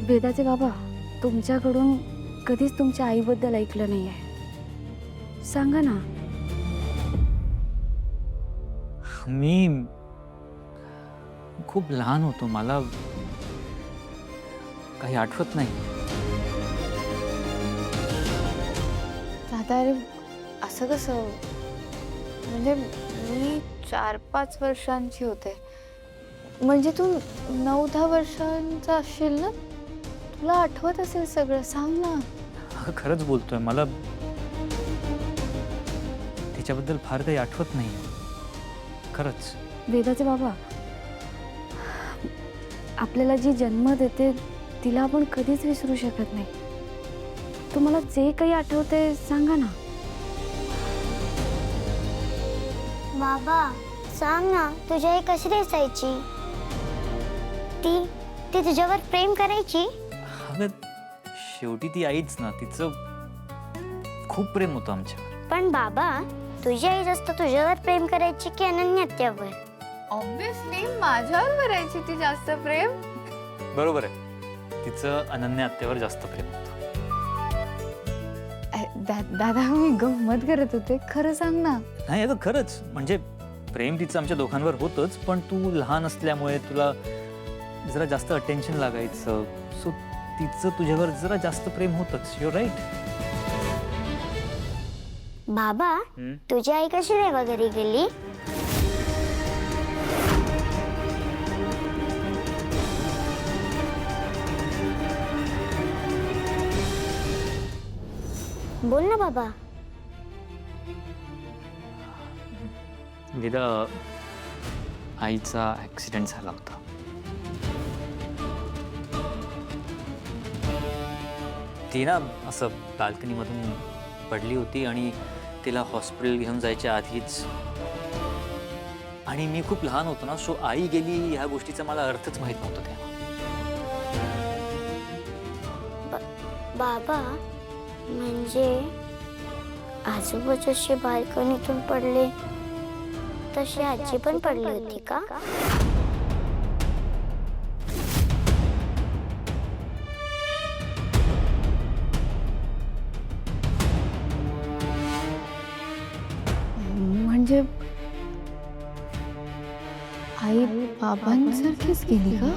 वेदाचे बाबा, तुमच्याकडून कधीच तुमच्या आईबद्दल ऐकलं नाही आहे. सांगा ना. मी खूप लहान होतो, मला काही आठवत नाही. दादा, अरे असं कसं? म्हणजे मी 4-5 वर्षांची होते. म्हणजे तू 9-10 वर्षांचा असशील ना? तुला आठवत असेल सगळं, सांग ना. खरंच बोलतोय, मला तिच्याबद्दल फार काही आठवत नाही खरंच. वेदाचे बाबा, आपल्याला जी जन्म देते तिला आपण कधीच विसरू शकत नाही. तुम्हाला जे काही आठवते सांगा ना. बाबा सांग ना, तुझी आई कशी दिसायची? ती ती तुझ्यावर प्रेम करायची? अगं शेवटी ती आईच ना, तिचं खूप प्रेम होतं आमच्यावर. पण बाबा, तुझी आई जास्त तुझ्यावर प्रेम करायची की अनन्या आत्यावर? ऑब्विसली माझ्यावर करायची ती जास्त प्रेम. बरोबर आहे, तिचं अनन्या आत्यावर जास्त प्रेम होतं. दादा, मी गंमत करत होते, खरं सांग ना. नाही अगं खरंच, म्हणजे प्रेम तिचं आमच्या दोघांवर होतंच, पण तू लहान असल्यामुळे तुला जरा जास्त अटेन्शन लागायचं, सो तिचं तुझ्यावर जरा जास्त प्रेम होतंच. Your right. बाबा, तुझी आई कशी देवा घरी गेली? बोल ना बाबा. वेदा, आईचा ऍक्सिडेंट झाला होता. ती ना असं बाल्कनीमधून पडली होती आणि तिला हॉस्पिटल घेऊन जायच्या आधीच, आणि मी खूप लहान होतो ना, सो आई गेली ह्या गोष्टीचा मला अर्थच माहित नव्हता तेव्हा. बाबा, म्हणजे आजोबाचे बाल्कनीतून पडले तशी आजी पण पडली होती का? म्हणजे आई बाबांसारखीच गेली का?